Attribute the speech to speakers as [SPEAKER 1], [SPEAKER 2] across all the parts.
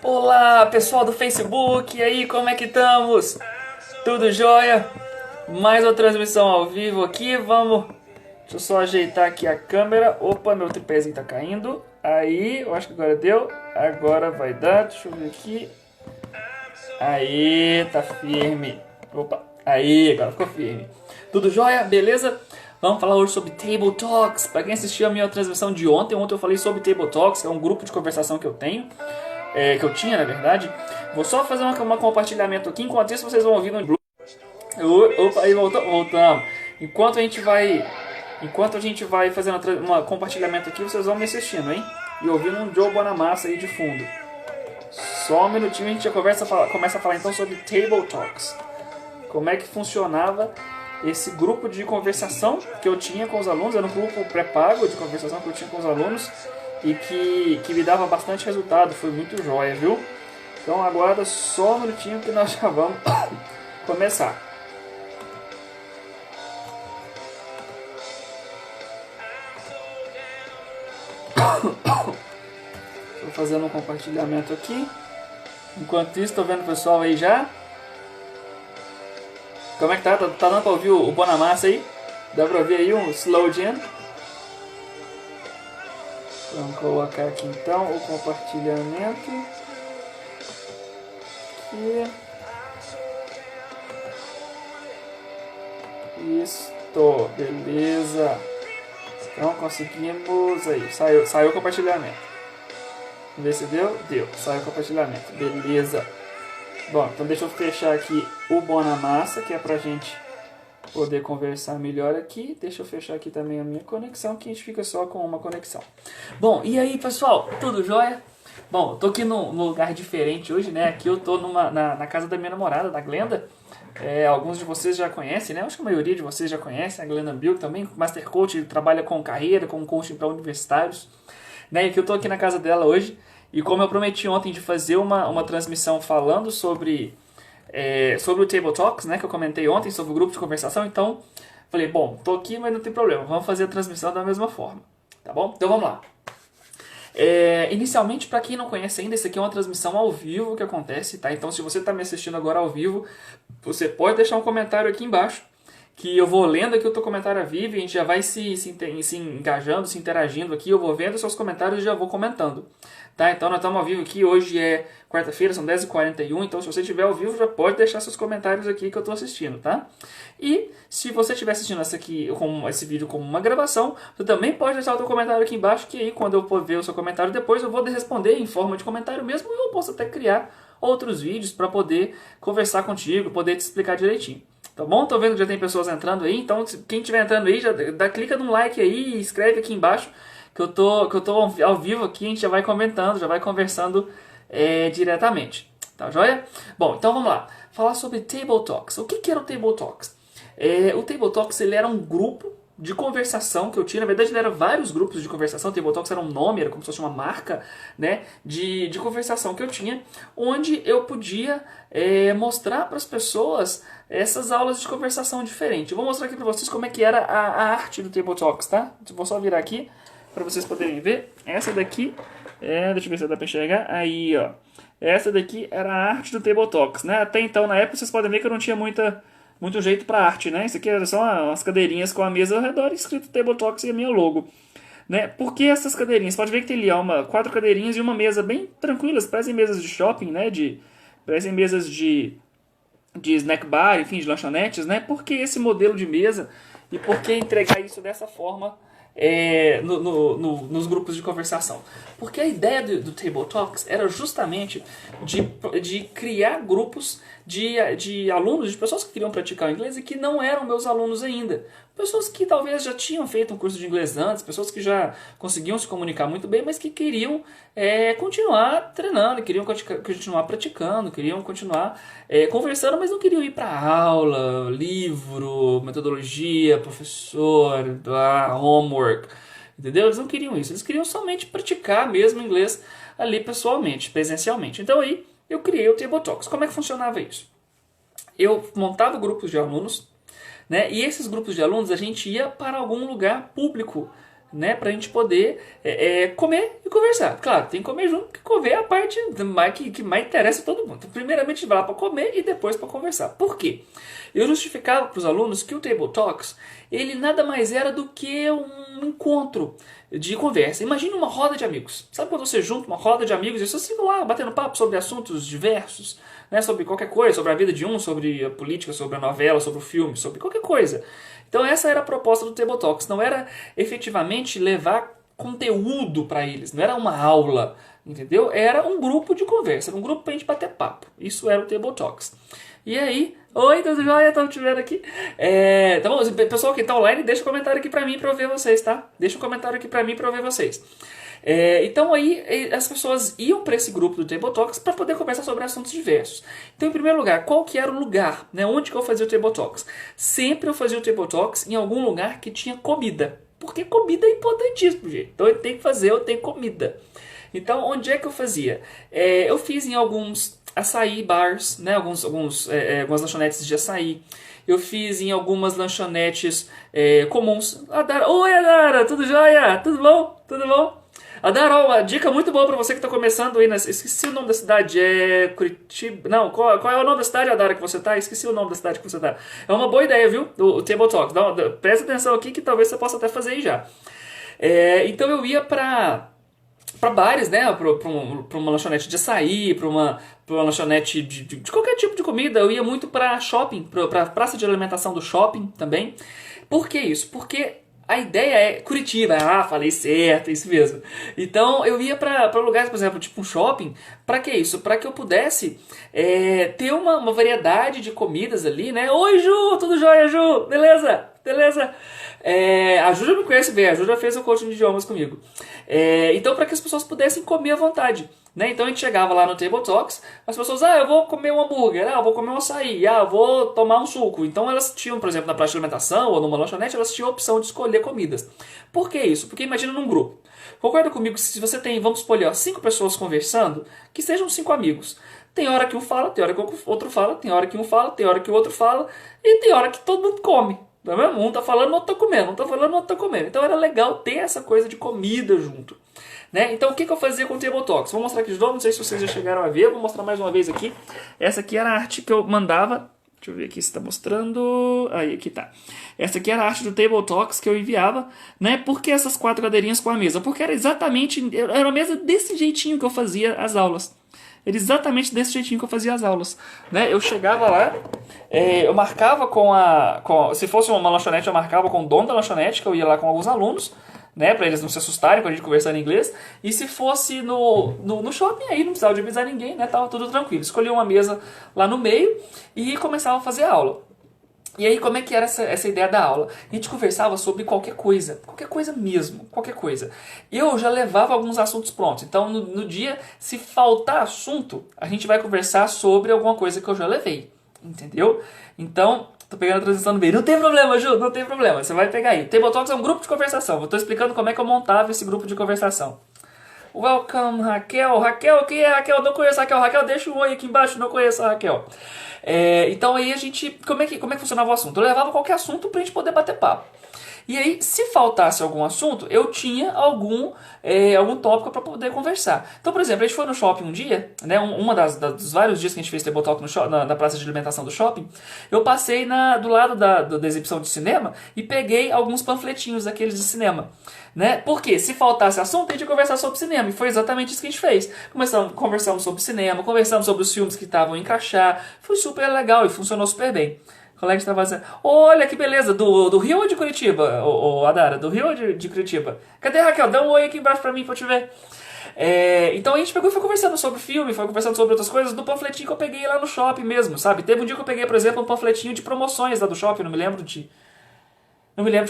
[SPEAKER 1] Olá, pessoal do Facebook, e aí, como é que estamos? Tudo jóia? Mais uma transmissão ao vivo aqui, vamos... Deixa eu só ajeitar aqui a câmera. Opa, meu tripézinho tá caindo. Aí, eu acho que agora deu. Agora vai dar, deixa eu ver aqui. Aí, tá firme. Opa, aí, agora ficou firme. Tudo jóia? Beleza? Vamos falar hoje sobre Table Talks. Para quem assistiu a minha transmissão de ontem eu falei sobre Table Talks, que é um grupo de conversação que eu tenho. Que eu tinha, na verdade. Vou só fazer um compartilhamento aqui. Enquanto isso, vocês vão ouvir no... Opa, aí voltamos. Enquanto a gente vai fazendo um compartilhamento aqui, vocês vão me assistindo, hein? E ouvindo um Joe Bonamassa aí de fundo. Só um minutinho e a gente já começa a falar então sobre Table Talks. Como é que funcionava esse grupo de conversação que eu tinha com os alunos. Era um grupo pré-pago de conversação que eu tinha com os alunos e que me dava bastante resultado. Foi muito jóia, viu? Então aguarda só um minutinho que nós já vamos começar. Estou fazendo um compartilhamento aqui. Enquanto isso, estou vendo o pessoal aí já. Como é que tá? Tá dando pra ouvir o Bonamassa aí? Dá pra ouvir aí um slow jam? Vamos colocar aqui então o compartilhamento. Aqui. Isto, beleza. Então conseguimos aí. Saiu o compartilhamento. Vamos ver se deu? Deu. Saiu o compartilhamento. Beleza. Bom, então deixa eu fechar aqui o Bonamassa, que é pra gente poder conversar melhor aqui. Deixa eu fechar aqui também a minha conexão, que a gente fica só com uma conexão. Bom, e aí pessoal, tudo jóia? Bom, eu tô aqui num lugar diferente hoje, né? Aqui eu tô na casa da minha namorada, da Glenda. Alguns de vocês já conhecem, né? Acho que a maioria de vocês já conhecem a Glenda Bill também, Master Coach, trabalha com carreira, com coaching para universitários. Né? E que eu tô aqui na casa dela hoje. E como eu prometi ontem de fazer uma transmissão falando sobre o Table Talks, né, que eu comentei ontem, sobre o grupo de conversação, então falei, bom, tô aqui, mas não tem problema, vamos fazer a transmissão da mesma forma, tá bom? Então vamos lá. Inicialmente, para quem não conhece ainda, isso aqui é uma transmissão ao vivo que acontece, tá? Então se você está me assistindo agora ao vivo, você pode deixar um comentário aqui embaixo, que eu vou lendo aqui o teu comentário a vivo e a gente já vai se engajando, se interagindo aqui, eu vou vendo os seus comentários e já vou comentando. Tá? Então nós estamos ao vivo aqui, hoje é quarta-feira, são 10h41, então se você estiver ao vivo já pode deixar seus comentários aqui que eu estou assistindo, tá? E se você estiver assistindo esse vídeo como uma gravação, você também pode deixar o seu comentário aqui embaixo, que aí quando eu for ver o seu comentário depois eu vou responder em forma de comentário mesmo, e eu posso até criar outros vídeos para poder conversar contigo, poder te explicar direitinho. Tá bom? Tô vendo que já tem pessoas entrando aí, então quem estiver entrando aí, já clica no like aí e escreve aqui embaixo que eu tô ao vivo aqui, a gente já vai comentando, já vai conversando diretamente. Tá joia? Bom, então vamos lá. Falar sobre Table Talks. O que era o Table Talks? O Table Talks ele era um grupo de conversação que eu tinha. Na verdade, ele era vários grupos de conversação. O Table Talks era um nome, era como se fosse uma marca, né, de conversação que eu tinha, onde eu podia mostrar para as pessoas essas aulas de conversação diferentes. Eu vou mostrar aqui para vocês como é que era a arte do Table Talks, tá? Vou só virar aqui para vocês poderem ver. Essa daqui, deixa eu ver se dá para enxergar. Aí, ó. Essa daqui era a arte do Table Talks, né? Até então, na época, vocês podem ver que eu não tinha muito jeito para arte, né? Isso aqui era só umas cadeirinhas com a mesa ao redor escrito Table Talks e a minha logo. Né? Por que essas cadeirinhas? Pode ver que tem ali 4 cadeirinhas e uma mesa bem tranquilas, parecem mesas de shopping, né? Parecem mesas de snack bar, enfim, de lanchonetes, né? Por que esse modelo de mesa e por que entregar isso dessa forma nos grupos de conversação? Porque a ideia do Table Talks era justamente de criar grupos de alunos, de pessoas que queriam praticar o inglês e que não eram meus alunos ainda. Pessoas que talvez já tinham feito um curso de inglês antes, pessoas que já conseguiam se comunicar muito bem, mas que queriam continuar treinando, queriam continuar praticando, queriam continuar conversando, mas não queriam ir para aula, livro, metodologia, professor, homework, entendeu? Eles não queriam isso, eles queriam somente praticar mesmo inglês ali pessoalmente, presencialmente. Então aí eu criei o Table Talks. Como é que funcionava isso? Eu montava grupos de alunos, né? E esses grupos de alunos a gente ia para algum lugar público né, pra gente poder comer e conversar. Claro, tem que comer junto, porque comer é a parte que mais interessa a todo mundo. Então, primeiramente, a gente vai lá para comer e depois para conversar. Por quê? Eu justificava para os alunos que o Table Talks, ele nada mais era do que um encontro de conversa. Imagina uma roda de amigos. Sabe quando você junta uma roda de amigos e vocês ficam lá batendo papo sobre assuntos diversos, né, sobre qualquer coisa, sobre a vida de um, sobre a política, sobre a novela, sobre o filme, sobre qualquer coisa. Então essa era a proposta do Table Talks, não era efetivamente levar conteúdo para eles, não era uma aula, entendeu? Era um grupo de conversa, era um grupo pra gente bater papo. Isso era o Table Talks. E aí, oi, tudo jóia? Estamos te vendo aqui. Tá bom? Pessoal que tá online, deixa um comentário aqui pra mim pra eu ver vocês, tá? Deixa um comentário aqui pra mim pra eu ver vocês. Então aí as pessoas iam para esse grupo do Table Talks para poder conversar sobre assuntos diversos. Então, em primeiro lugar, qual que era o lugar, né? Onde que eu fazia o Table Talks? Sempre eu fazia o Table Talks em algum lugar que tinha comida. Porque comida é importantíssimo, gente. Então eu tenho comida. Então, onde é que eu fazia? Eu fiz em alguns açaí bars, né? Algumas lanchonetes de açaí. Eu fiz em algumas lanchonetes comuns. Oi, Adara, tudo jóia? Tudo bom? Tudo bom? Adara, uma dica muito boa pra você que tá começando aí. Esqueci o nome da cidade. Curitiba. Não, qual é o nome da cidade, Adara, que você tá? Esqueci o nome da cidade que você tá. É uma boa ideia, viu? O Table Talk. Presta atenção aqui que talvez você possa até fazer aí já. Então eu ia pra bares, né? Pra uma lanchonete de açaí, pra uma lanchonete de qualquer tipo de comida. Eu ia muito pra shopping, pra praça de alimentação do shopping também. Por que isso? Porque a ideia é Curitiba. Falei certo, isso mesmo. Então eu ia pra lugares, por exemplo, tipo um shopping. Pra que isso? Pra que eu pudesse ter uma variedade de comidas ali, né? Oi, Ju! Tudo jóia, Ju? Beleza? Beleza? A Ju já me conhece bem, a Ju já fez o coaching de idiomas comigo. Então, para que as pessoas pudessem comer à vontade. Né? Então a gente chegava lá no Table Talks, as pessoas, eu vou comer um hambúrguer, eu vou comer um açaí, eu vou tomar um suco. Então elas tinham, por exemplo, na praça de alimentação ou numa lanchonete, elas tinham a opção de escolher comidas. Por que isso? Porque imagina num grupo. Concorda comigo que se você tem, vamos escolher, 5 pessoas conversando, que sejam 5 amigos. Tem hora que um fala, tem hora que o outro fala, tem hora que um fala, tem hora que o outro fala, e tem hora que todo mundo come. Não é mesmo? Um tá falando, o outro tá comendo, um tá falando, o outro tá comendo. Então era legal ter essa coisa de comida junto. Né? Então o que eu fazia com o Table Talks? Vou mostrar aqui de novo, não sei se vocês já chegaram a ver, vou mostrar mais uma vez aqui. Essa aqui era a arte que eu mandava. Deixa eu ver aqui se está mostrando. Aí, aqui tá. Essa aqui era a arte do Table Talks que eu enviava. Né? Por que essas 4 cadeirinhas com a mesa? Porque era exatamente, era a mesa desse jeitinho que eu fazia as aulas. Era exatamente desse jeitinho que eu fazia as aulas. Né? Eu chegava lá, eu marcava se fosse uma lanchonete, eu marcava com o dono da lanchonete, que eu ia lá com alguns alunos, né, pra eles não se assustarem com a gente conversando em inglês. E se fosse no shopping, aí não precisava de avisar ninguém, né, tava tudo tranquilo. Escolhia uma mesa lá no meio e começava a fazer a aula. E aí, como é que era essa ideia da aula? A gente conversava sobre qualquer coisa mesmo, qualquer coisa. Eu já levava alguns assuntos prontos, então no dia, se faltar assunto, a gente vai conversar sobre alguma coisa que eu já levei, entendeu? Então, tô pegando a transição no meio, não tem problema, Ju, não tem problema, você vai pegar aí. Table Talks é um grupo de conversação, eu tô explicando como é que eu montava esse grupo de conversação. Welcome, Raquel. Raquel, quem é Raquel? Não conheço a Raquel. Raquel, deixa um oi aqui embaixo, não conheço a Raquel. Então aí a gente... Como é que funcionava o assunto? Eu levava qualquer assunto pra gente poder bater papo. E aí, se faltasse algum assunto, eu tinha algum tópico para poder conversar. Então, por exemplo, a gente foi no shopping um dia, né, dos vários dias que a gente fez Table Talk na praça de alimentação do shopping, eu passei do lado da exibição de cinema e peguei alguns panfletinhos daqueles de cinema. Né? Porque se faltasse assunto, a gente ia conversar sobre cinema. E foi exatamente isso que a gente fez. Conversamos sobre cinema, conversamos sobre os filmes que estavam em crachá. Foi super legal e funcionou super bem. O colega estava dizendo, olha que beleza, do Rio ou de Curitiba, Adara, do Rio ou de Curitiba? Cadê a Raquel? Dá um oi aqui embaixo pra mim, pra eu te ver. Então a gente pegou e foi conversando sobre filme, foi conversando sobre outras coisas, do panfletinho que eu peguei lá no shopping mesmo, sabe? Teve um dia que eu peguei, por exemplo, um panfletinho de promoções lá do shopping, não me lembro de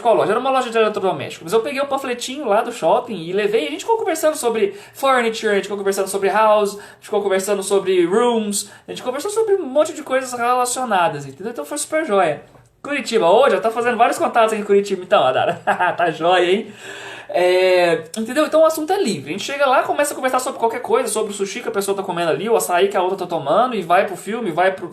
[SPEAKER 1] qual loja, era uma loja de eletrodoméstico, mas eu peguei o panfletinho lá do shopping e levei, a gente ficou conversando sobre furniture, a gente ficou conversando sobre house, a gente ficou conversando sobre rooms, a gente conversou sobre um monte de coisas relacionadas, entendeu? Então foi super joia. Curitiba, hoje já tá fazendo vários contatos aqui em Curitiba, então, Adara, tá joia, hein? Entendeu? Então o assunto é livre. A gente chega lá, começa a conversar sobre qualquer coisa, sobre o sushi que a pessoa tá comendo ali, o açaí que a outra tá tomando, e vai pro filme, vai pro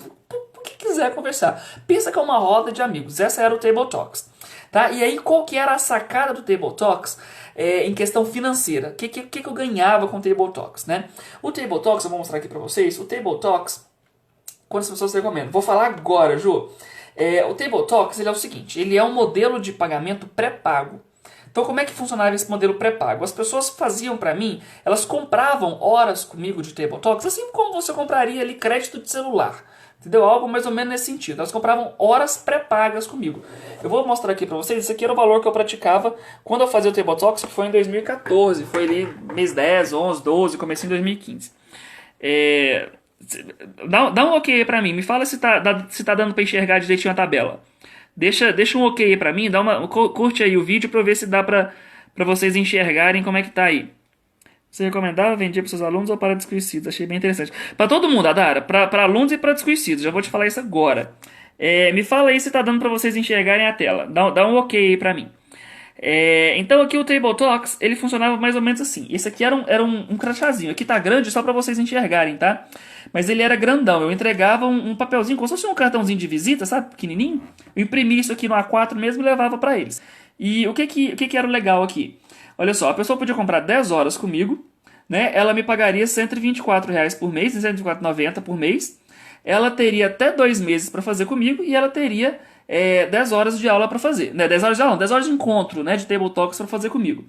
[SPEAKER 1] que quiser conversar. Pensa que é uma roda de amigos. Essa era o Table Talks. Tá? E aí, qual que era a sacada do Table Talks em questão financeira? O que eu ganhava com o Table Talks, né? O Table Talks, eu vou mostrar aqui pra vocês, o Table Talks, quantas pessoas recomendam? Vou falar agora, Ju. O Table Talks ele é o seguinte, ele é um modelo de pagamento pré-pago. Então, como é que funcionava esse modelo pré-pago? As pessoas faziam para mim, elas compravam horas comigo de Table Talks, assim como você compraria ali crédito de celular. Entendeu? Algo mais ou menos nesse sentido. Elas compravam horas pré-pagas comigo. Eu vou mostrar aqui para vocês, esse aqui era o valor que eu praticava quando eu fazia o Table Talks, que foi em 2014. Foi ali mês 10, 11, 12, comecei em 2015. Dá um ok aí pra mim. Me fala se tá dando pra enxergar direitinho a tabela. Deixa um ok aí pra mim. Curte aí o vídeo pra eu ver se dá pra vocês enxergarem como é que tá aí. Você recomendava, vendia para seus alunos ou para desconhecidos? Achei bem interessante. Para todo mundo, Adara. Para alunos e para desconhecidos. Já vou te falar isso agora. Me fala aí se tá dando para vocês enxergarem a tela. Dá um ok aí pra mim. Então aqui o Table Talks, ele funcionava mais ou menos assim. Esse aqui era um crachazinho. Aqui tá grande só para vocês enxergarem, tá? Mas ele era grandão. Eu entregava um papelzinho, como se fosse um cartãozinho de visita, sabe? Pequenininho. Eu imprimia isso aqui no A4 mesmo e levava para eles. E o que era o legal aqui? Olha só, a pessoa podia comprar 10 horas comigo, né? Ela me pagaria R$ 124 por mês, R$ 124,90 por mês. Ela teria até 2 meses para fazer comigo e ela teria 10 horas de aula para fazer. Né? 10 horas de aula, não, 10 horas de encontro, né? De Table Talks para fazer comigo.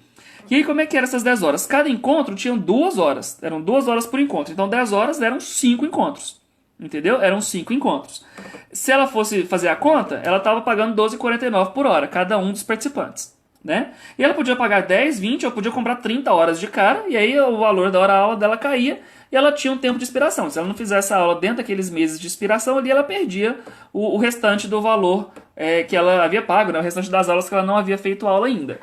[SPEAKER 1] E aí, como é que eram essas 10 horas? Cada encontro tinha 2 horas. Eram 2 horas por encontro. Então, 10 horas eram 5 encontros. Entendeu? Eram 5 encontros. Se ela fosse fazer a conta, ela estava pagando R$ 12,49 por hora, cada um dos participantes. Né? E ela podia pagar 10, 20, ou podia comprar 30 horas de cara, e aí o valor da hora-aula dela caía, e ela tinha um tempo de expiração. Se ela não fizesse a aula dentro daqueles meses de expiração, ali ela perdia o restante do valor que ela havia pago, né? O restante das aulas que ela não havia feito aula ainda.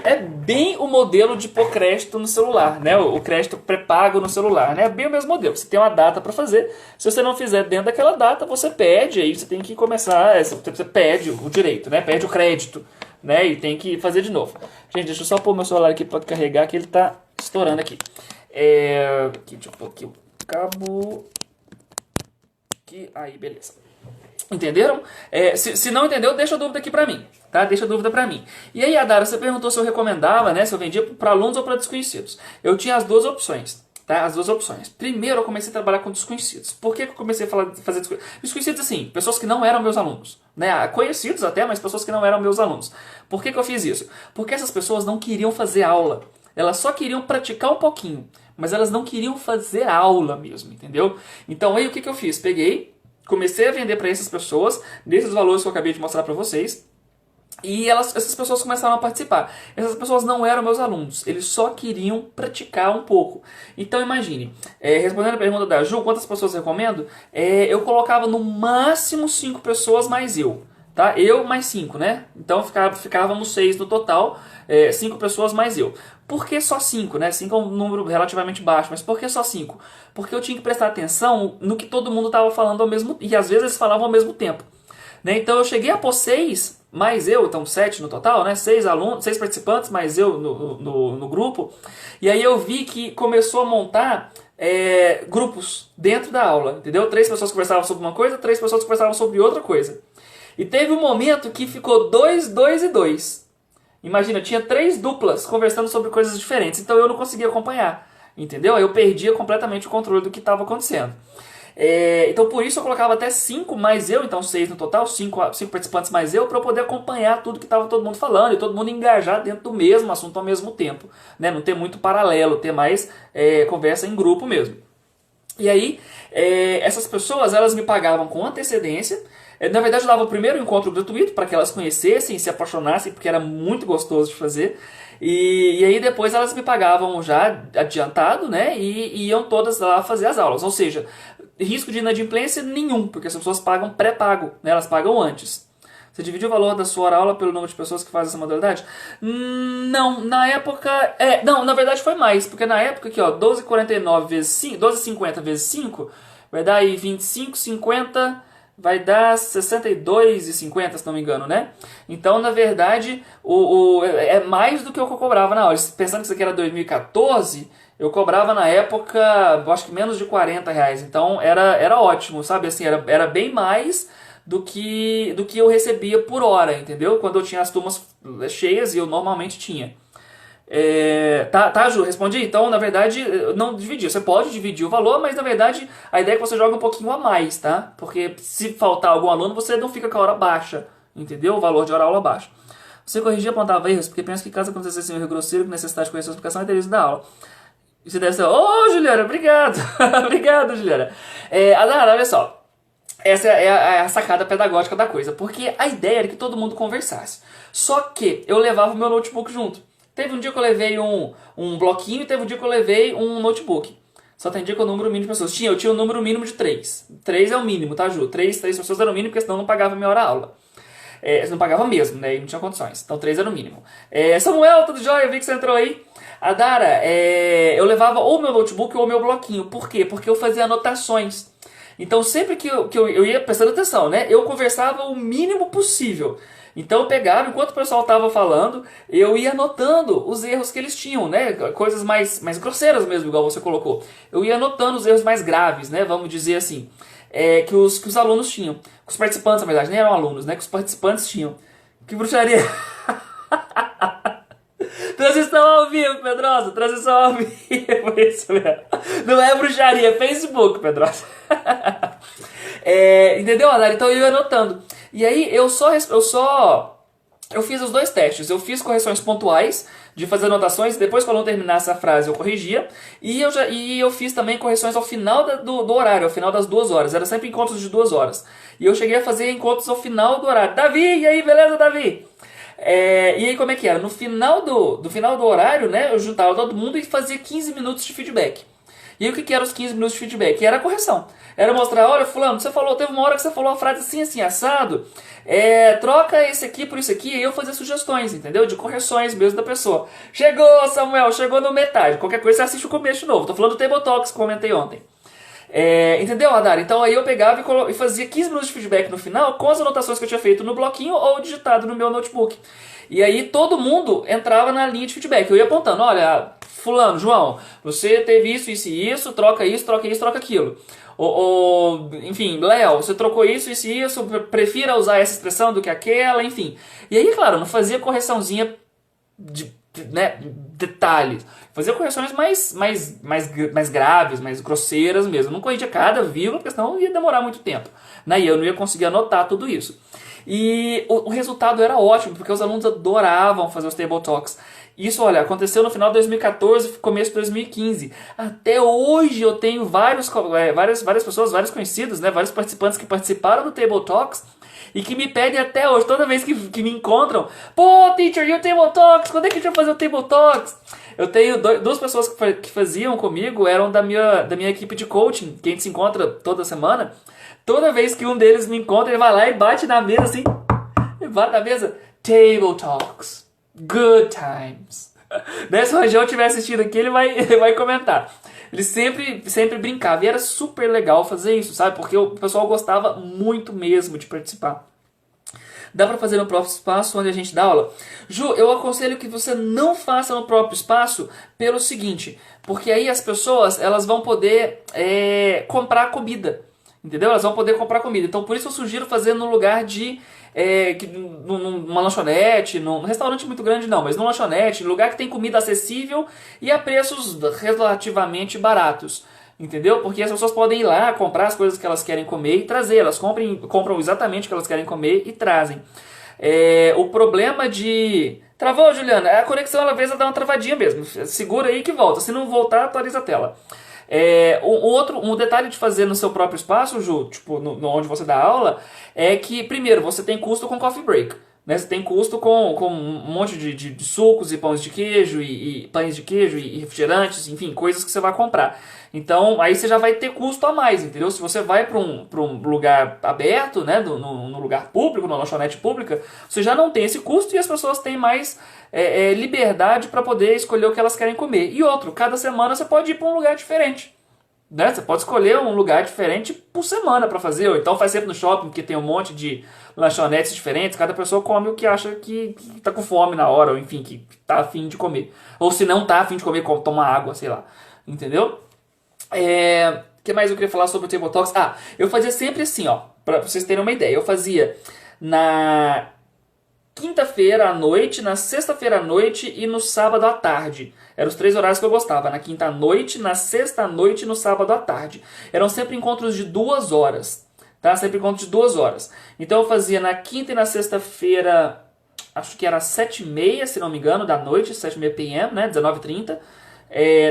[SPEAKER 1] É bem o modelo de pôr crédito no celular, né? O crédito pré-pago no celular, né? É bem o mesmo modelo. Você tem uma data para fazer. Se você não fizer dentro daquela data, você pede, aí você tem que começar, você pede o direito, né? Pede o crédito, né? E tem que fazer de novo. Gente, deixa eu só pôr meu celular aqui para carregar, que ele tá estourando aqui. Aqui, deixa eu pôr aqui o cabo. Aqui, aí, beleza. Entenderam? Se não entendeu, deixa a dúvida aqui pra mim, tá? Deixa a dúvida pra mim. E aí, Adara, você perguntou se eu recomendava, né? Se eu vendia para alunos ou para desconhecidos. Eu tinha as duas opções, tá? As duas opções. Primeiro, eu comecei a trabalhar com desconhecidos. Por que eu comecei a fazer desconhecidos? Desconhecidos, assim, pessoas que não eram meus alunos, né? Conhecidos até, mas pessoas que não eram meus alunos. Por que eu fiz isso? Porque essas pessoas não queriam fazer aula. Elas só queriam praticar um pouquinho, mas elas não queriam fazer aula mesmo, entendeu? Então, aí, o que eu fiz? Comecei a vender para essas pessoas, desses valores que eu acabei de mostrar para vocês, e essas pessoas começaram a participar. Essas pessoas não eram meus alunos, eles só queriam praticar um pouco. Então imagine, respondendo a pergunta da Ju, quantas pessoas eu recomendo? Eu colocava no máximo 5 pessoas mais eu. Tá? Eu mais 5, né? Então ficávamos 6 no total, 5 pessoas mais eu. Por que só 5, né? 5 é um número relativamente baixo, mas por que só 5? Porque eu tinha que prestar atenção no que todo mundo estava falando ao mesmo tempo, e às vezes eles falavam ao mesmo tempo. Né? Então eu cheguei a pôr 6 mais eu, então 7 no total, né? 6 alunos, 6 participantes mais eu no grupo, e aí eu vi que começou a montar grupos dentro da aula, entendeu? 3 pessoas conversavam sobre uma coisa, 3 pessoas conversavam sobre outra coisa. E teve um momento que ficou 2, 2 e 2. Imagina, tinha 3 duplas conversando sobre coisas diferentes. Então eu não conseguia acompanhar. Entendeu? Aí eu perdia completamente o controle do que estava acontecendo. Então por isso eu colocava até 5 mais eu, então 6 no total, 5 participantes mais eu, para eu poder acompanhar tudo que estava todo mundo falando e todo mundo engajar dentro do mesmo assunto ao mesmo tempo. Né? Não ter muito paralelo, ter mais conversa em grupo mesmo. E aí, essas pessoas, elas me pagavam com antecedência. Na verdade, eu dava o primeiro encontro gratuito para que elas conhecessem, se apaixonassem, porque era muito gostoso de fazer. E aí depois elas me pagavam já adiantado, né? E iam todas lá fazer as aulas. Ou seja, risco de inadimplência nenhum, porque as pessoas pagam pré-pago, né? Elas pagam antes. Você dividiu o valor da sua hora-aula pelo número de pessoas que fazem essa modalidade? Não, na época... Não, na verdade foi mais, porque na época aqui, ó, 12,49 vezes 5, 12,50 vezes 5, vai dar aí 25, 50... vai dar 62,50, se não me engano, né? Então, na verdade, é mais do que eu cobrava na hora. Pensando que isso aqui era 2014, eu cobrava na época, acho que menos de R$ 40. Então, era ótimo, sabe? Assim, era bem mais do que eu recebia por hora, entendeu? Quando eu tinha as turmas cheias e eu normalmente tinha. Tá, Ju, respondi? Então, na verdade, eu não dividi. Você pode dividir o valor, mas na verdade a ideia é que você joga um pouquinho a mais, tá? Porque se faltar algum aluno, você não fica com a hora baixa, entendeu? O valor de hora-aula baixo. Você corrigia e apontava erros, porque penso que caso acontecesse um erro grosseiro com necessidade de conhecer a explicação, é interesse da aula. Isso deve ser... Ô, Juliana, obrigado! Obrigado, Juliana. Adara, olha só. Essa é a sacada pedagógica da coisa, porque a ideia era que todo mundo conversasse. Só que eu levava o meu notebook junto. Teve um dia que eu levei um bloquinho e teve um dia que eu levei um notebook. Só tem dia que o número mínimo de pessoas. Eu tinha um número mínimo de 3. 3 é o mínimo, tá, Ju? 3 pessoas era o mínimo, porque senão eu não pagava minha hora-aula. Não pagava mesmo, né? E não tinha condições. Então 3 era o mínimo. Samuel, tudo jóia? Eu vi que você entrou aí. Adara, eu levava ou meu notebook ou o meu bloquinho. Por quê? Porque eu fazia anotações. Então sempre que eu ia prestando atenção, né? Eu conversava o mínimo possível. Então eu pegava, enquanto o pessoal estava falando, eu ia anotando os erros que eles tinham, né? Coisas mais grosseiras mesmo, igual você colocou. Eu ia anotando os erros mais graves, né? Vamos dizer assim, que os alunos tinham. Que os participantes, na verdade, nem eram alunos, né? Que os participantes tinham. Que bruxaria! Transição ao vivo, Pedrosa! Transição ao vivo! Isso mesmo. Não é bruxaria, é Facebook, Pedrosa. Entendeu, Adara? Então eu ia anotando. E aí eu fiz os dois testes. Eu fiz correções pontuais de fazer anotações. Depois, quando eu terminasse a frase, eu corrigia. E eu fiz também correções ao final do horário, ao final das 2 horas. Era sempre encontros de 2 horas. E eu cheguei a fazer encontros ao final do horário. Davi, e aí, beleza, Davi? E aí como é que era? No final do final do horário, né, eu juntava todo mundo e fazia 15 minutos de feedback. E aí o que eram os 15 minutos de feedback? Era a correção. Era mostrar, olha, fulano, teve uma hora que você falou uma frase assim, assim, assado, troca esse aqui por isso aqui, e eu fazia sugestões, entendeu? De correções mesmo da pessoa. Chegou, Samuel, chegou no metade. Qualquer coisa você assiste o começo de novo. Tô falando do Table Talks que comentei ontem. Entendeu, Adara? Então aí eu pegava e fazia 15 minutos de feedback no final com as anotações que eu tinha feito no bloquinho ou digitado no meu notebook. E aí todo mundo entrava na linha de feedback. Eu ia apontando, olha, fulano, João, você teve isso, isso e isso, troca isso, troca isso, troca aquilo. Enfim, Léo, você trocou isso, isso e isso, prefira usar essa expressão do que aquela, enfim. E aí, claro, não fazia correçãozinha de detalhes. Fazia correções mais graves, mais grosseiras mesmo. Não corrigia cada vírgula, porque senão ia demorar muito tempo. Né? E eu não ia conseguir anotar tudo isso. E o resultado era ótimo, porque os alunos adoravam fazer os Table Talks. Isso, olha, aconteceu no final de 2014, começo de 2015. Até hoje eu tenho várias pessoas, vários conhecidos, né, vários participantes que participaram do Table Talks e que me pedem até hoje, toda vez que me encontram, pô, teacher, e o Table Talks? Quando é que a gente vai fazer o Table Talks? Eu tenho duas pessoas que faziam comigo, eram da minha equipe de coaching, que a gente se encontra toda semana. Toda vez que um deles me encontra, ele vai lá e bate na mesa assim, ele bate na mesa, Table Talks. Good times. Se o Rangel estiver assistindo aqui, ele vai comentar. Ele sempre brincava. E era super legal fazer isso, sabe? Porque o pessoal gostava muito mesmo de participar. Dá pra fazer no próprio espaço onde a gente dá aula? Ju, eu aconselho que você não faça no próprio espaço pelo seguinte. Porque aí as pessoas elas vão poder comprar comida. Entendeu? Elas vão poder comprar comida. Então por isso eu sugiro fazer no lugar de... numa lanchonete, num restaurante muito grande não, mas numa lanchonete, lugar que tem comida acessível e a preços relativamente baratos, entendeu? Porque as pessoas podem ir lá, comprar as coisas que elas querem comer e trazer, elas compram exatamente o que elas querem comer e trazem. O problema de... Travou, Juliana? A conexão às vezes dá uma travadinha mesmo, segura aí que volta, se não voltar, atualiza a tela. Um detalhe de fazer no seu próprio espaço, Ju, tipo, onde você dá aula, é que, primeiro, você tem custo com coffee break. Né? Você tem custo com um monte de sucos e pães de queijo, e pães de queijo e refrigerantes, enfim, coisas que você vai comprar. Então, aí você já vai ter custo a mais, entendeu? Se você vai para um lugar aberto, né, no lugar público, numa lanchonete pública, você já não tem esse custo e as pessoas têm mais liberdade para poder escolher o que elas querem comer. E outro, cada semana você pode ir para um lugar diferente. Né? Você pode escolher um lugar diferente por semana para fazer, ou então faz sempre no shopping, porque tem um monte de lanchonetes diferentes, cada pessoa come o que acha que tá com fome na hora, ou enfim, que tá afim de comer. Ou se não tá afim de comer, toma água, sei lá. Entendeu? O que mais eu queria falar sobre o Table Talks? Eu fazia sempre assim, ó. Pra vocês terem uma ideia, eu fazia na quinta-feira à noite, na sexta-feira à noite e no sábado à tarde. Eram os 3 horários que eu gostava, na quinta à noite, na sexta à noite e no sábado à tarde. Eram sempre encontros de 2 horas, tá? Sempre encontros de 2 horas. Então eu fazia na quinta e na sexta-feira, acho que era 7h30, se não me engano, da noite, 7h30 p.m., né? 19h30.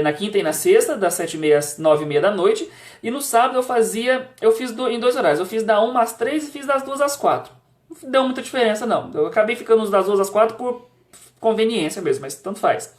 [SPEAKER 1] Na quinta e na sexta, das 7h30 às 9h30 da noite. E no sábado eu fiz em 2 horários. Eu fiz da 1 às 3 e fiz das 2 às 4. Não deu muita diferença, não. Eu acabei ficando das 2 às 4 por conveniência mesmo, mas tanto faz.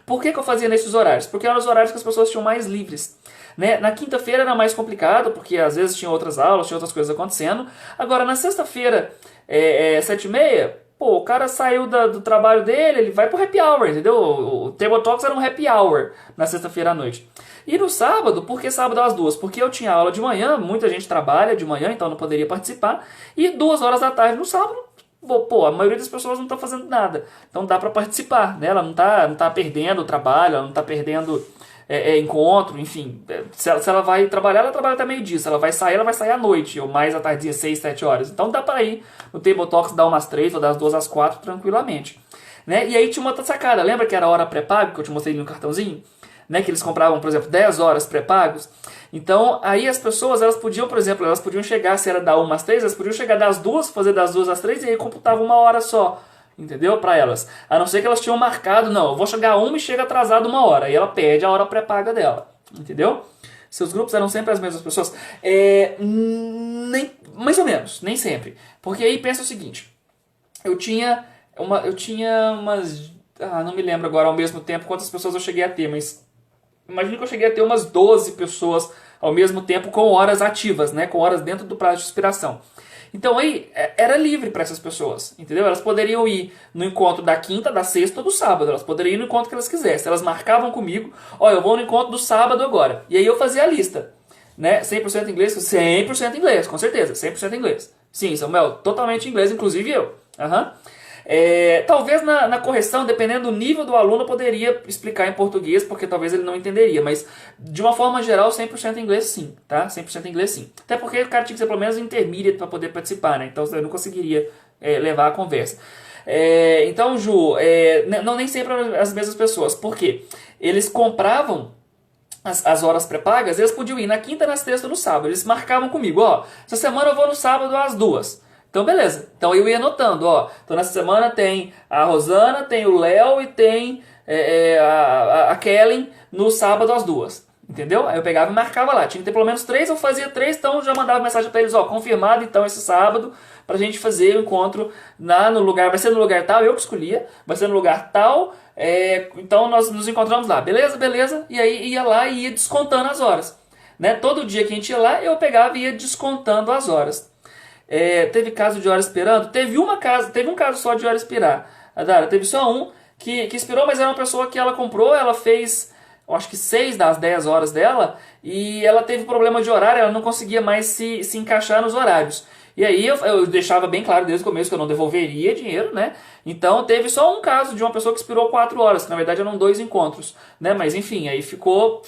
[SPEAKER 1] Por que eu fazia nesses horários? Porque eram os horários que as pessoas tinham mais livres. Né? Na quinta-feira era mais complicado, porque às vezes tinha outras aulas, tinha outras coisas acontecendo. Agora, na sexta-feira, 7h30, pô, o cara saiu do trabalho dele, ele vai pro happy hour, entendeu? O Table Talks era um happy hour na sexta-feira à noite. E no sábado, por que sábado às 2? Porque eu tinha aula de manhã, muita gente trabalha de manhã, então não poderia participar. E 2 horas da tarde no sábado, pô, a maioria das pessoas não tá fazendo nada. Então dá pra participar, né? Ela não tá perdendo o trabalho, ela não tá perdendo encontro, enfim. Se ela vai trabalhar, ela trabalha até meio-dia. Se ela vai sair à noite, ou mais à tardinha, 6, 7 horas. Então dá pra ir no Table Talks, dar umas 3 ou das 2 às 4 tranquilamente. Né? E aí tinha uma outra sacada, lembra que era a hora pré-pago, que eu te mostrei no cartãozinho? Né, que eles compravam, por exemplo, 10 horas pré-pagos. Então, aí as pessoas, elas podiam, por exemplo, elas podiam chegar, se era da 1 às 3, elas podiam chegar das 2, fazer das 2 às 3 e aí computava 1 hora só. Entendeu? Pra elas. A não ser que elas tinham marcado, não, eu vou chegar a 1 e chega atrasado 1 hora. E ela perde a hora pré-paga dela. Entendeu? Seus grupos eram sempre as mesmas pessoas? Mais ou menos, nem sempre. Porque aí pensa o seguinte. Eu tinha umas... não me lembro agora ao mesmo tempo quantas pessoas eu cheguei a ter, mas... Imagina que eu cheguei a ter umas 12 pessoas ao mesmo tempo com horas ativas, né? Com horas dentro do prazo de expiração. Então aí era livre para essas pessoas, entendeu? Elas poderiam ir no encontro da quinta, da sexta ou do sábado. Elas poderiam ir no encontro que elas quisessem. Elas marcavam comigo, eu vou no encontro do sábado agora. E aí eu fazia a lista, né? 100% inglês, 100% inglês, com certeza, 100% inglês. Sim, Samuel, totalmente inglês, inclusive eu. Talvez na correção, dependendo do nível do aluno, eu poderia explicar em português, porque talvez ele não entenderia, mas de uma forma geral, 100% inglês sim, tá? 100% inglês sim. Até porque o cara tinha que ser pelo menos intermediate para poder participar, né? Então eu não conseguiria levar a conversa. Então, Ju, nem sempre as mesmas pessoas, por quê? Eles compravam as horas pré-pagas, eles podiam ir na quinta, na sexta ou no sábado. Eles marcavam comigo, essa semana eu vou no sábado às 2. Então, beleza. Então, eu ia anotando, Então, nessa semana tem a Rosana, tem o Léo e tem a Kellen no sábado às 2. Entendeu? Aí eu pegava e marcava lá. Tinha que ter pelo menos 3, eu fazia 3, então já mandava mensagem pra eles, confirmado então esse sábado pra gente fazer o encontro no lugar, vai ser no lugar tal, eu que escolhia, vai ser no lugar tal, então nós nos encontramos lá. Beleza, beleza. E aí ia lá e ia descontando as horas. Né? Todo dia que a gente ia lá, eu pegava e ia descontando as horas. Teve caso de hora esperando? Teve um caso só de hora esperar. Adara, teve só um que esperou, mas era uma pessoa que ela comprou, ela fez, eu acho que 6 das 10 horas dela, e ela teve problema de horário, ela não conseguia mais se encaixar nos horários. E aí eu deixava bem claro desde o começo que eu não devolveria dinheiro, né? Então teve só um caso de uma pessoa que esperou 4 horas, que na verdade eram 2 encontros, né? Mas enfim, aí ficou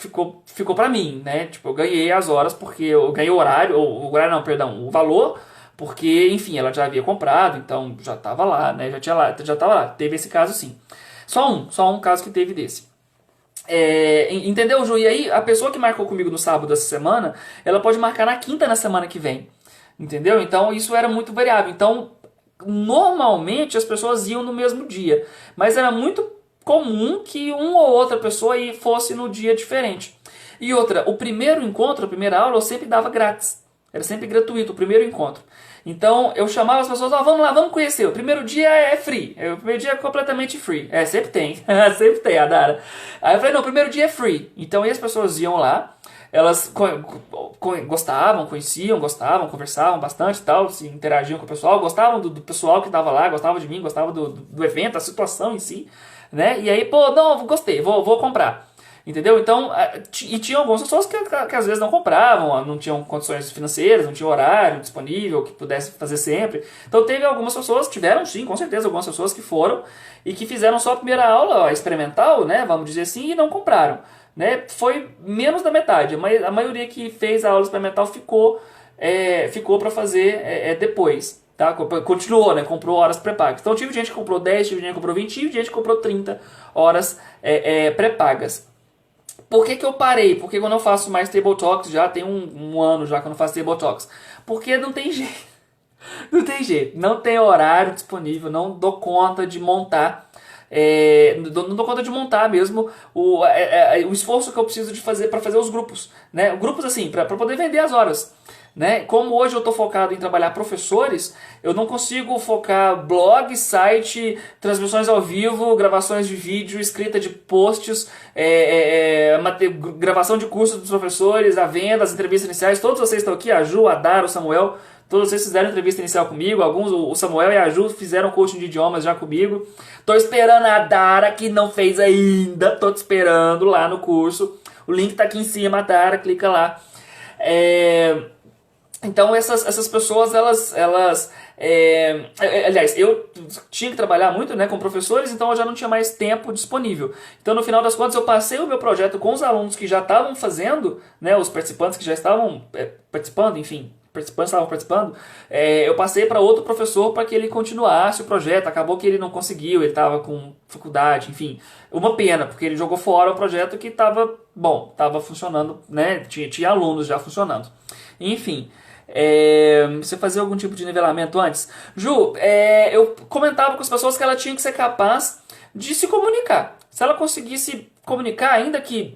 [SPEAKER 1] pra mim, né? Tipo, eu ganhei as horas porque eu ganhei o horário, o valor, porque, enfim, ela já havia comprado, então já estava lá, né? Já estava lá. Teve esse caso sim. Só um caso que teve desse. Entendeu, Ju? E aí, a pessoa que marcou comigo no sábado dessa semana, ela pode marcar na quinta na semana que vem. Entendeu? Então, isso era muito variável. Então, normalmente as pessoas iam no mesmo dia. Mas era muito comum que uma ou outra pessoa fosse no dia diferente. E outra, o primeiro encontro, a primeira aula, eu sempre dava grátis. Era sempre gratuito, o primeiro encontro. Então, eu chamava as pessoas, vamos lá, vamos conhecer. O primeiro dia é free. O primeiro dia é completamente free. Sempre tem. Sempre tem, Adara. Aí eu falei, não, o primeiro dia é free. Então, aí as pessoas iam lá, elas gostavam, conheciam, conversavam bastante e tal, se interagiam com o pessoal, gostavam do pessoal que estava lá, gostavam de mim, gostavam do evento, da situação em si, né? E aí, não, gostei, vou comprar. Entendeu? Então, e tinha algumas pessoas que às vezes não compravam, não tinham condições financeiras, não tinham horário disponível que pudesse fazer sempre. Então teve algumas pessoas, tiveram sim, com certeza, algumas pessoas que foram e que fizeram só a primeira aula experimental, né, vamos dizer assim, e não compraram. Né? Foi menos da metade, mas a maioria que fez a aula experimental ficou ficou para fazer depois. Tá? Continuou, né? Comprou horas pré-pagas. Então tive gente que comprou 10, tive gente que comprou 20, tive gente que comprou 30 horas pré-pagas. Por que eu parei? Porque eu não faço mais Table Talks, já tem um ano já que eu não faço Table Talks. Porque não tem jeito. Não tem jeito. Não tem horário disponível, não dou conta de montar. Não dou conta de montar mesmo o esforço que eu preciso de fazer para fazer os grupos, né? Grupos assim, para poder vender as horas. Né? Como hoje eu estou focado em trabalhar professores, eu não consigo focar blog, site, transmissões ao vivo, gravações de vídeo, escrita de posts, gravação de cursos dos professores, a venda, as entrevistas iniciais. Todos vocês estão aqui, a Ju, a Dara, o Samuel, todos vocês fizeram entrevista inicial comigo, alguns, o Samuel e a Ju fizeram coaching de idiomas já comigo. Tô esperando a Dara, que não fez ainda, tô te esperando lá no curso. O link tá aqui em cima, Dara, clica lá. Então essas pessoas, aliás, eu tinha que trabalhar muito, né, com professores, então eu já não tinha mais tempo disponível. Então no final das contas eu passei o meu projeto com os alunos que já estavam fazendo, né, os participantes que já estavam participando, enfim, participantes estavam participando, eu passei para outro professor para que ele continuasse o projeto. Acabou que ele não conseguiu, ele estava com dificuldade, enfim, uma pena, porque ele jogou fora o projeto que estava bom, estava funcionando, né, tinha alunos já funcionando. Enfim, você fazia algum tipo de nivelamento antes? Ju, eu comentava com as pessoas que ela tinha que ser capaz de se comunicar. Se ela conseguisse comunicar, ainda que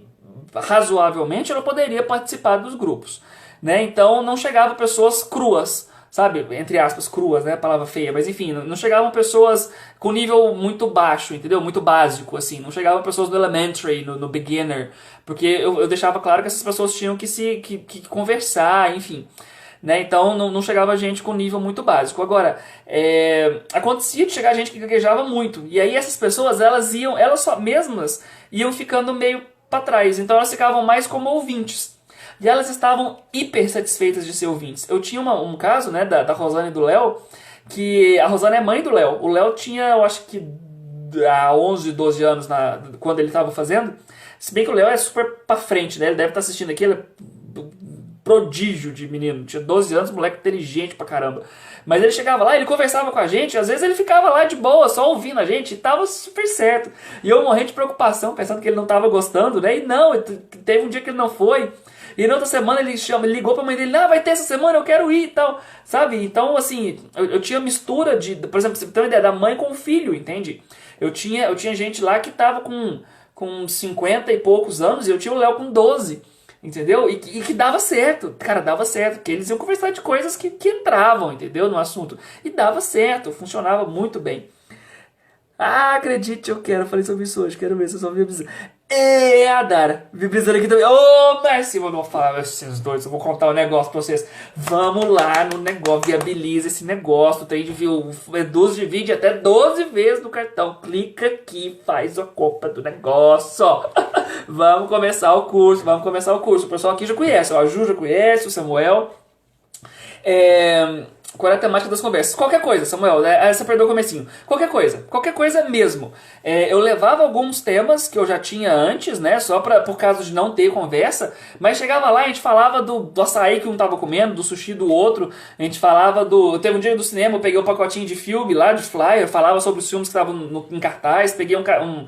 [SPEAKER 1] razoavelmente, ela poderia participar dos grupos, né? Então não chegavam pessoas cruas, sabe? Entre aspas, cruas, né? Palavra feia, mas enfim, não chegavam pessoas com nível muito baixo, entendeu? Muito básico, assim. Não chegavam pessoas do elementary, no beginner, porque eu deixava claro que essas pessoas tinham que conversar, enfim. Né? Então não chegava gente com nível muito básico. Agora, acontecia de chegar gente que gaguejava muito. E aí essas pessoas, elas só mesmas iam ficando meio para trás. Então elas ficavam mais como ouvintes. E elas estavam hiper satisfeitas de ser ouvintes. Eu tinha um caso, né, da Rosana e do Léo, que a Rosana é mãe do Léo. O Léo tinha, eu acho que há 11, 12 anos quando ele estava fazendo. Se bem que o Léo é super pra frente, né? Ele deve estar assistindo aqui, ele é prodígio de menino, tinha 12 anos, moleque inteligente pra caramba. Mas ele chegava lá, ele conversava com a gente, às vezes ele ficava lá de boa, só ouvindo a gente, e tava super certo. E eu morrendo de preocupação, pensando que ele não tava gostando, né? E não, teve um dia que ele não foi. E na outra semana ele ligou pra mãe dele, vai ter essa semana, eu quero ir e tal, sabe? Então, assim, eu tinha mistura por exemplo, você tem uma ideia, da mãe com o filho, entende? Eu tinha gente lá que tava com 50 e poucos anos, e eu tinha o Léo com 12. Entendeu? E que dava certo, cara, dava certo, porque eles iam conversar de coisas que entravam, entendeu, no assunto, e dava certo, funcionava muito bem. Acredite, eu falei sobre isso hoje, quero ver se eu só vi brisando. A Dara, vi brisando aqui também. Marcinho, eu vou falar esses dois, eu vou contar um negócio pra vocês. Vamos lá no negócio, viabiliza esse negócio, tem de reduz de vídeo até 12 vezes no cartão. Clica aqui, faz a compra do negócio. Vamos começar o curso. O pessoal aqui já conhece, a Ju já conhece, o Samuel. Qual é a temática das conversas? Qualquer coisa, Samuel, você perdeu o comecinho. Qualquer coisa mesmo. Eu levava alguns temas que eu já tinha antes, né, só por causa de não ter conversa, mas chegava lá e a gente falava do açaí que um tava comendo, do sushi do outro, a gente falava teve um dia do cinema, eu peguei um pacotinho de filme lá, de flyer, falava sobre os filmes que estavam em cartaz, peguei um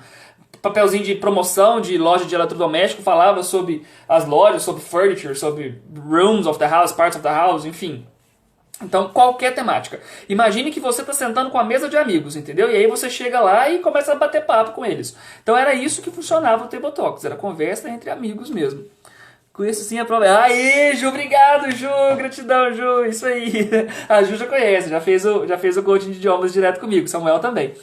[SPEAKER 1] papelzinho de promoção de loja de eletrodoméstico, falava sobre as lojas, sobre furniture, sobre rooms of the house, parts of the house, enfim. Então, qualquer temática. Imagine que você está sentando com a mesa de amigos, entendeu? E aí você chega lá e começa a bater papo com eles. Então, era isso que funcionava o Table Talks. Era conversa entre amigos mesmo. Com isso, sim, a prova. Aí, Ju, obrigado, Ju. Gratidão, Ju. Isso aí. A Ju já conhece, já fez o coaching de idiomas direto comigo. Samuel também.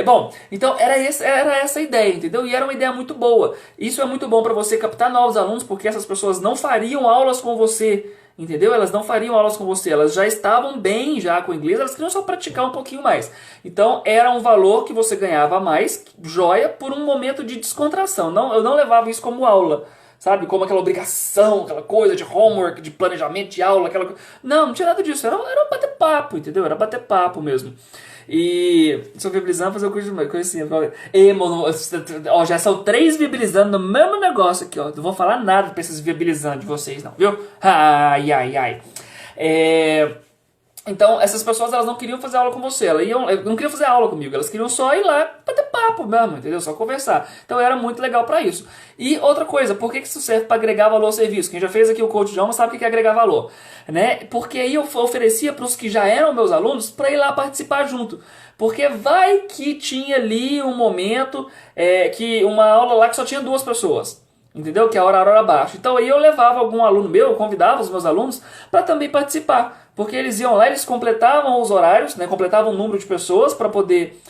[SPEAKER 1] Bom, então era essa a ideia, entendeu? E era uma ideia muito boa. Isso é muito bom para você captar novos alunos, porque essas pessoas não fariam aulas com você, entendeu? Elas não fariam aulas com você, elas já estavam bem já com o inglês, elas queriam só praticar um pouquinho mais. Então era um valor que você ganhava a mais, joia, por um momento de descontração. Eu não levava isso como aula, sabe? Como aquela obrigação, aquela coisa de homework, de planejamento de aula, aquela coisa. Não tinha nada disso, era bater papo, entendeu? Era bater papo mesmo. E sou viabilizando fazer uma coisa assim. Ei, mano, ó, já são 3 viabilizando no mesmo negócio aqui, ó. Não vou falar nada pra esses viabilizando de vocês, não, viu? Ai, ai, ai. Então, essas pessoas, elas não queriam fazer aula com você, elas não queriam fazer aula comigo, elas queriam só ir lá bater papo mesmo, entendeu? Só conversar. Então, era muito legal pra isso. E outra coisa, por que isso serve pra agregar valor ao serviço? Quem já fez aqui o coach de alma sabe o que é agregar valor, né? Porque aí eu oferecia pros que já eram meus alunos pra ir lá participar junto. Porque vai que tinha ali um momento, que uma aula lá que só tinha 2 pessoas. Entendeu? Que é a hora abaixo. Então aí eu levava algum aluno meu, eu convidava os meus alunos para também participar. Porque eles iam lá, eles completavam os horários, né? Completavam o número de pessoas para poder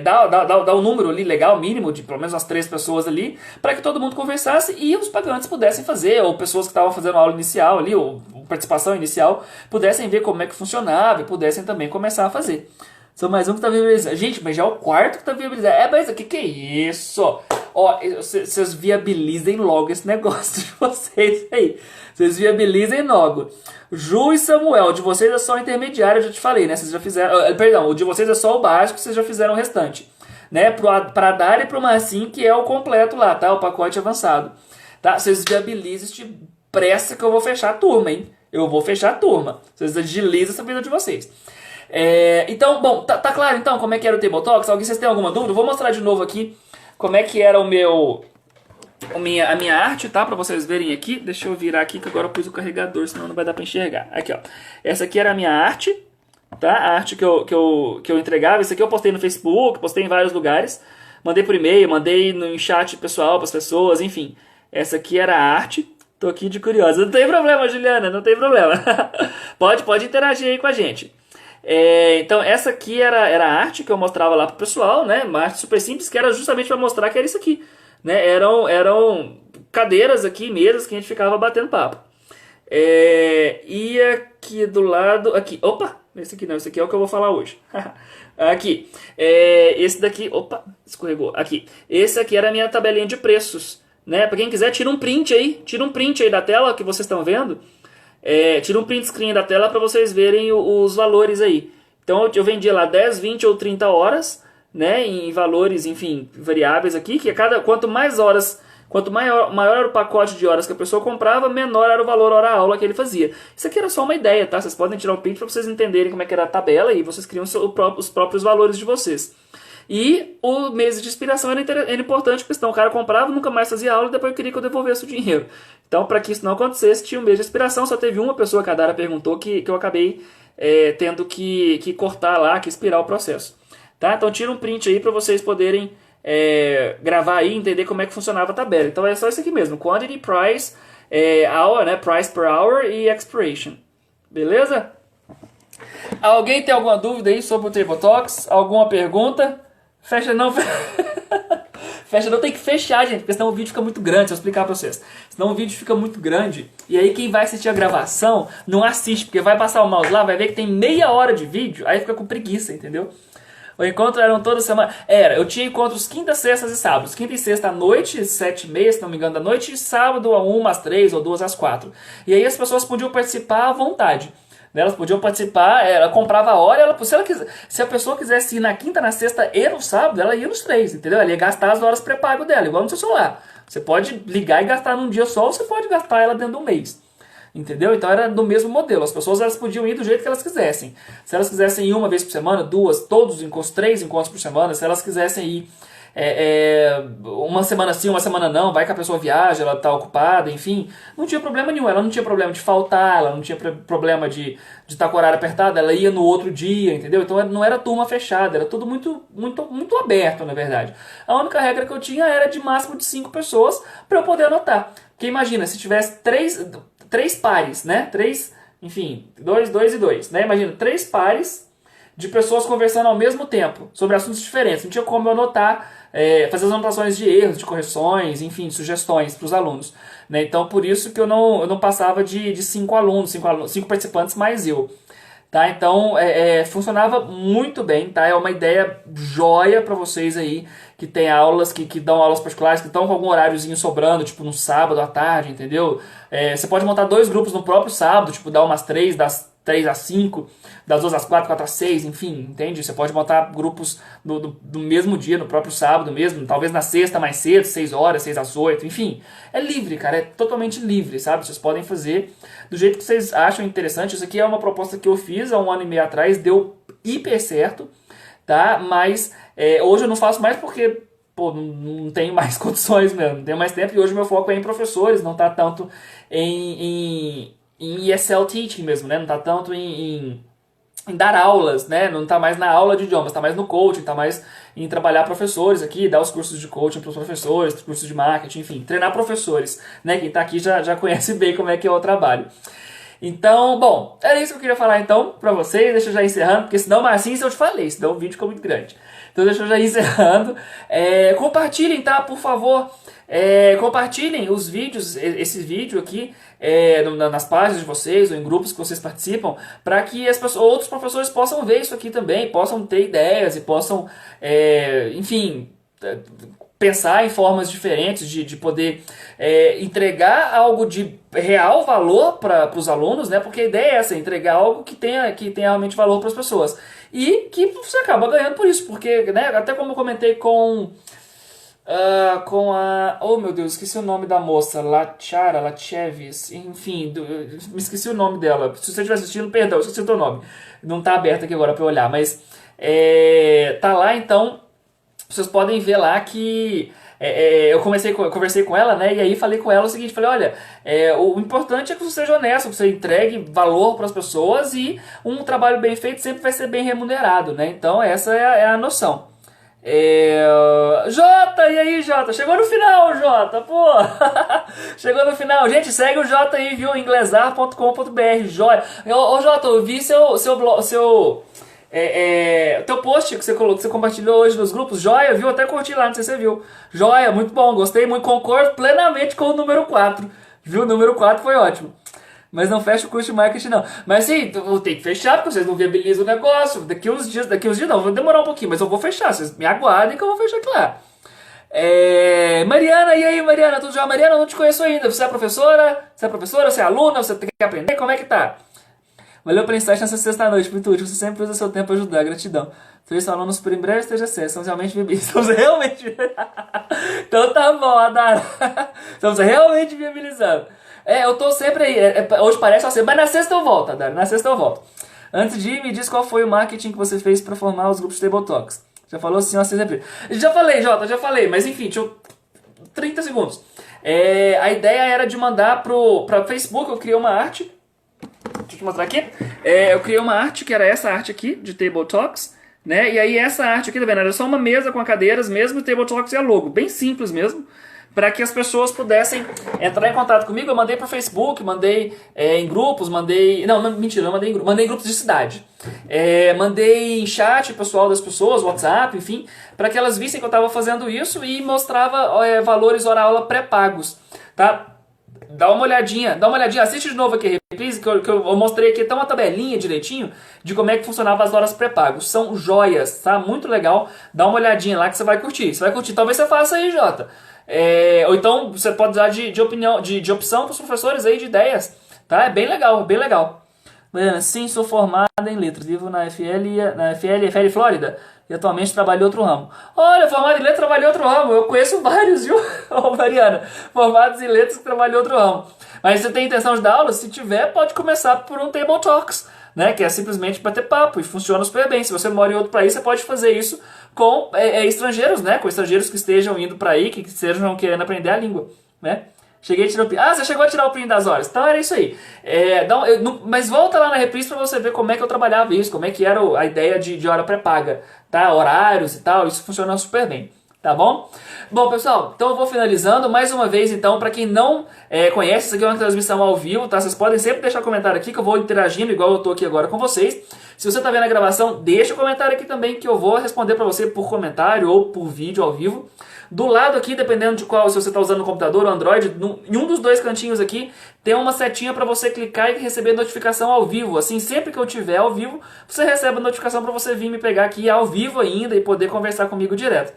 [SPEAKER 1] dar um número ali legal, mínimo, de pelo menos umas 3 pessoas ali, para que todo mundo conversasse e os pagantes pudessem fazer, ou pessoas que estavam fazendo a aula inicial ali, ou participação inicial, pudessem ver como é que funcionava e pudessem também começar a fazer. Só mais um que tá viabilizando. Gente, mas já é o quarto que tá viabilizando. Mas o que é isso? Ó, vocês viabilizem logo esse negócio de vocês aí. Vocês viabilizem logo. Ju e Samuel, o de vocês é só o intermediário, eu já te falei, né? Vocês já fizeram. Perdão, o de vocês é só o básico, vocês já fizeram o restante. Né? Pra Dália e pro Marcinho, que é o completo lá, tá? O pacote avançado. Tá? Vocês viabilizem este pressa que eu vou fechar a turma, hein? Eu vou fechar a turma. Vocês agilizam essa vida de vocês. Então, bom, tá claro então como é que era o Table Talks? Vocês têm alguma dúvida? Eu vou mostrar de novo aqui como é que era a minha arte, tá? Pra vocês verem aqui. Deixa eu virar aqui que agora eu pus o carregador, senão não vai dar pra enxergar. Aqui, ó. Essa aqui era a minha arte, tá? A arte que eu entregava. Isso aqui eu postei no Facebook, postei em vários lugares. Mandei por e-mail, mandei no chat pessoal pras pessoas, enfim. Essa aqui era a arte. Tô aqui de curiosa. Não tem problema, Juliana, não tem problema. Pode interagir aí com a gente. Então essa aqui era a arte que eu mostrava lá pro pessoal, né? Uma arte super simples que era justamente para mostrar que era isso aqui, né? Eram cadeiras aqui, mesas que a gente ficava batendo papo. E aqui do lado, aqui, opa, esse aqui não, esse aqui é o que eu vou falar hoje. Aqui, esse daqui, opa, escorregou. Aqui, esse aqui era a minha tabelinha de preços, né? Para quem quiser, tira um print aí da tela que vocês estão vendo. Tira um print screen da tela para vocês verem os valores aí. Então eu vendia lá 10, 20 ou 30 horas, né, em valores, enfim, variáveis aqui, que quanto mais horas, maior era o pacote de horas que a pessoa comprava, menor era o valor hora-aula que ele fazia. Isso aqui era só uma ideia, tá? Vocês podem tirar um print para vocês entenderem como é que era a tabela e vocês criam os próprios valores de vocês. E o mês de inspiração era importante, porque senão o cara comprava, nunca mais fazia aula e depois queria que eu devolvesse o dinheiro. Então, para que isso não acontecesse, tinha um mês de inspiração. Só teve uma pessoa que a Dara perguntou que eu acabei tendo que cortar lá, que expirar o processo. Tá? Então, tira um print aí para vocês poderem gravar aí e entender como é que funcionava a tabela. Então, é só isso aqui mesmo. Quantity, price, hour, né? Price per hour e expiration. Beleza? Alguém tem alguma dúvida aí sobre o Table Talks? Alguma pergunta? Fecha não, fecha não, tem que fechar, gente, porque senão o vídeo fica muito grande, se eu explicar pra vocês. Senão o vídeo fica muito grande, e aí quem vai assistir a gravação não assiste, porque vai passar o mouse lá, vai ver que tem meia hora de vídeo, aí fica com preguiça, entendeu? O encontro eram toda semana. Eu tinha encontros quintas, sextas e sábados. Quinta e sexta à noite, 7h30, se não me engano, da noite, e sábado a 1, às 3 ou 2 às 4. E aí as pessoas podiam participar à vontade. Elas podiam participar, ela comprava a hora, se a pessoa quisesse ir na quinta, na sexta e no sábado, ela ia nos 3, entendeu? Ela ia gastar as horas pré-pago dela, igual no seu celular. Você pode ligar e gastar num dia só, ou você pode gastar ela dentro de um mês. Entendeu? Então era do mesmo modelo. As pessoas elas podiam ir do jeito que elas quisessem. Se elas quisessem ir uma vez por semana, 2, todos os encontros, 3 encontros por semana, se elas quisessem ir uma semana sim, uma semana não, vai que a pessoa viaja, ela está ocupada, enfim, não tinha problema nenhum, ela não tinha problema de faltar, ela não tinha problema de estar com o horário apertado, ela ia no outro dia, entendeu? Então não era turma fechada, era tudo muito, muito, muito aberto, na verdade. A única regra que eu tinha era de máximo de 5 pessoas para eu poder anotar. Porque imagina, se tivesse 3 pares, né? 3, enfim, 2 e 2, né? Imagina, 3 pares de pessoas conversando ao mesmo tempo sobre assuntos diferentes. Não tinha como eu anotar, fazer as anotações de erros, de correções, enfim, de sugestões para os alunos. Né? Então, por isso que eu não passava de 5 alunos, 5 participantes mais eu. Tá? Então, funcionava muito bem. Tá? É uma ideia joia para vocês aí que tem aulas, que dão aulas particulares, que estão com algum horáriozinho sobrando, tipo no sábado à tarde, entendeu? Você pode montar 2 grupos no próprio sábado, tipo dar umas 3, das 3 às 5, das 2 às 4, 4 às 6, enfim, entende? Você pode montar grupos do mesmo dia, no próprio sábado mesmo, talvez na sexta mais cedo, 6 horas, 6 às 8, enfim. É livre, cara, é totalmente livre, sabe? Vocês podem fazer do jeito que vocês acham interessante. Isso aqui é uma proposta que eu fiz há 1 ano e meio atrás, deu hiper certo, tá? Mas hoje eu não faço mais porque, pô, não tenho mais condições mesmo, não tenho mais tempo, e hoje meu foco é em professores, não tá tanto em ESL teaching mesmo, né? Não tá tanto em dar aulas, né? Não tá mais na aula de idiomas, tá mais no coaching, tá mais em trabalhar professores aqui, dar os cursos de coaching para os professores, cursos de marketing, enfim, treinar professores, né? Quem tá aqui já conhece bem como é que é o trabalho. Então, bom, era isso que eu queria falar então pra vocês. Deixa eu já encerrando, porque senão, mas assim, se eu te falei, senão o vídeo ficou muito grande. Então deixa eu já encerrando. Compartilhem, tá? Por favor. Compartilhem os vídeos, esse vídeo aqui, nas páginas de vocês ou em grupos que vocês participam, para que outros professores possam ver isso aqui também, possam ter ideias e possam, enfim, pensar em formas diferentes de poder entregar algo de real valor para os alunos, né? Porque a ideia é essa, entregar algo que tenha realmente valor para as pessoas. E que você acaba ganhando por isso, porque, né, até como eu comentei com a... Oh, meu Deus, esqueci o nome da moça. Lachevis, enfim, me esqueci o nome dela. Se você estiver assistindo, perdão, esqueci o teu nome. Não tá aberto aqui agora para eu olhar, mas tá lá, então vocês podem ver lá que eu conversei com ela, né? E aí falei com ela o seguinte, falei, olha, o importante é que você seja honesto, que você entregue valor para as pessoas e um trabalho bem feito sempre vai ser bem remunerado, né? Então essa é a noção. Jota, e aí, Jota? Chegou no final, Jota, pô! Chegou no final. Gente, segue o Jota aí, viu? inglesar.com.br, joia. Ô, Jota, eu vi teu post que você colocou, que você compartilhou hoje nos grupos, joia, viu? Até curti lá, não sei se você viu. Joia, muito bom, gostei muito, concordo plenamente com o número 4. Viu? O número 4 foi ótimo. Mas não fecha o curso de marketing, não. Mas sim, eu tenho que fechar, porque vocês não viabilizam o negócio. Daqui uns dias não, vai demorar um pouquinho, mas eu vou fechar. Vocês me aguardem que eu vou fechar aqui lá. Mariana, e aí, Mariana? Tudo já? Mariana, eu não te conheço ainda. Você é professora? Você é aluna? Você quer aprender? Como é que tá? Valeu pelo insight nessa sexta-noite, muito útil. Você sempre usa seu tempo para ajudar, gratidão. 3 alunos por em breve esteja certo. Estamos realmente viabilizando. Estamos realmente... Então tá bom, Adara. Estamos realmente viabilizando. Eu tô sempre aí. Hoje parece assim, mas na sexta eu volto, Adara. Na sexta eu volto. Antes de ir, me diz qual foi o marketing que você fez para formar os grupos de Table Talks. Já falou assim, ó, sempre. Já falei, Jota, já falei. Mas enfim, 30 segundos. A ideia era de mandar pra Facebook. Eu criei uma arte. Deixa eu te mostrar aqui. Eu criei uma arte, que era essa arte aqui, de Table Talks, né? E aí essa arte aqui, tá vendo? Era só uma mesa com cadeiras mesmo, Table Talks e a logo. Bem simples mesmo, para que as pessoas pudessem entrar em contato comigo. Eu mandei pro Facebook, mandei em grupos, mandei... Não, mentira, não mandei em grupos. Mandei em grupos de cidade. Mandei em chat pessoal das pessoas, WhatsApp, enfim, para que elas vissem que eu estava fazendo isso e mostrava valores hora-aula pré-pagos, tá? Dá uma olhadinha, assiste de novo aqui a reprise, que eu mostrei aqui até uma tabelinha direitinho de como é que funcionava as horas pré-pagos. São joias, tá? Muito legal. Dá uma olhadinha lá que você vai curtir. Talvez você faça aí, Jota. Ou então você pode usar de opção para os professores aí, de ideias, tá? É bem legal, bem legal. Sim, sou formada em letras, vivo na FL Flórida e atualmente trabalho em outro ramo. Olha, formado em letras, trabalho em outro ramo. Eu conheço vários, viu, Mariana? Formados em letras que trabalham em outro ramo. Mas você tem intenção de dar aula? Se tiver, pode começar por um Table Talks, né? Que é simplesmente bater papo e funciona super bem. Se você mora em outro país, você pode fazer isso com estrangeiros, né? Com estrangeiros que estejam indo para aí, que estejam querendo aprender a língua, né? Cheguei a tirar o print. Ah, você chegou a tirar o print das horas. Então era isso aí. Mas volta lá na reprise pra você ver como é que eu trabalhava isso, como é que era a ideia de hora pré-paga, tá? Horários e tal, isso funciona super bem, tá bom? Bom, pessoal, então eu vou finalizando. Mais uma vez, então, pra quem não conhece, isso aqui é uma transmissão ao vivo, tá? Vocês podem sempre deixar comentário aqui, que eu vou interagindo igual eu tô aqui agora com vocês. Se você tá vendo a gravação, deixa o comentário aqui também, que eu vou responder pra você por comentário ou por vídeo ao vivo. Do lado aqui, dependendo de qual, se você está usando o computador ou Android, em um dos dois cantinhos aqui, tem uma setinha para você clicar e receber notificação ao vivo. Assim, sempre que eu tiver ao vivo, você recebe a notificação para você vir me pegar aqui ao vivo ainda e poder conversar comigo direto.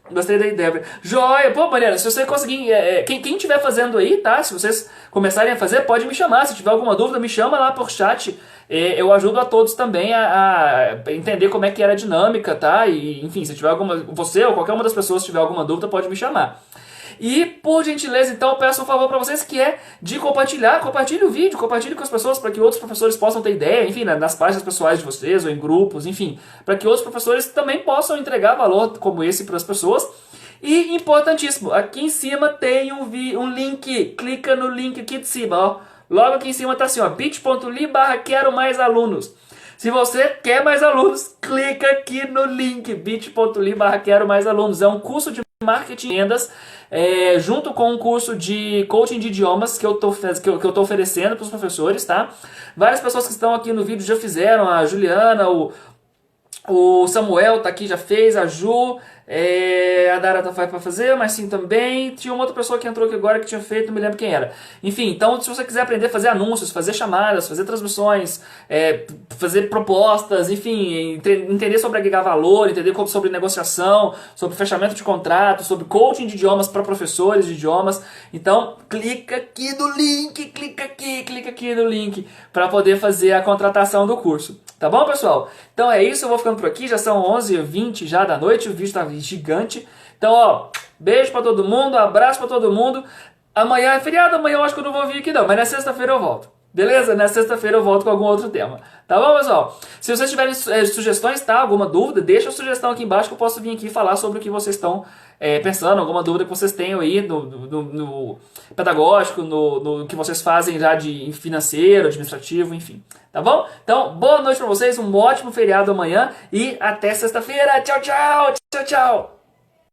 [SPEAKER 1] Gostei da ideia. Joia! Pô, Mariana, se você conseguir... quem estiver fazendo aí, tá? Se vocês começarem a fazer, pode me chamar. Se tiver alguma dúvida, me chama lá por chat. eu ajudo a todos também a entender como é que era a dinâmica, tá? E, enfim, se tiver você ou qualquer uma das pessoas tiver alguma dúvida, pode me chamar. E, por gentileza, então, eu peço um favor para vocês, que é de compartilhe o vídeo, compartilhe com as pessoas para que outros professores possam ter ideia, enfim, nas páginas pessoais de vocês ou em grupos, enfim, para que outros professores também possam entregar valor como esse para as pessoas. E, importantíssimo, aqui em cima tem um link, clica no link aqui de cima, ó. Logo aqui em cima tá assim, ó, bit.ly/quero mais alunos. Se você quer mais alunos, clica aqui no link bit.ly/quero mais alunos. É um curso de marketing e vendas, junto com um curso de coaching de idiomas que eu tô oferecendo para os professores, tá? Várias pessoas que estão aqui no vídeo já fizeram, a Juliana, o Samuel tá aqui, já fez, a Ju, a Dara tá para fazer, mas sim também. Tinha uma outra pessoa que entrou aqui agora que tinha feito, não me lembro quem era. Enfim, então se você quiser aprender a fazer anúncios, fazer chamadas, fazer transmissões, fazer propostas, enfim, entender sobre agregar valor, entender sobre negociação, sobre fechamento de contrato, sobre coaching de idiomas para professores de idiomas, então clica aqui no link, clica aqui no link para poder fazer a contratação do curso. Tá bom, pessoal? Então é isso, eu vou ficando por aqui, já são 11h20 já da noite, o vídeo tá gigante. Então, ó, beijo pra todo mundo, abraço pra todo mundo. Amanhã é feriado, amanhã eu acho que eu não vou vir aqui não, mas na sexta-feira eu volto. Beleza? Na sexta-feira eu volto com algum outro tema. Tá bom, pessoal? Se vocês tiverem sugestões, tá? Alguma dúvida, deixa a sugestão aqui embaixo que eu posso vir aqui falar sobre o que vocês estão pensando, alguma dúvida que vocês tenham aí no pedagógico, no que vocês fazem já de financeiro, administrativo, enfim. Tá bom? Então, boa noite pra vocês, um ótimo feriado amanhã e até sexta-feira. Tchau, tchau! Tchau, tchau!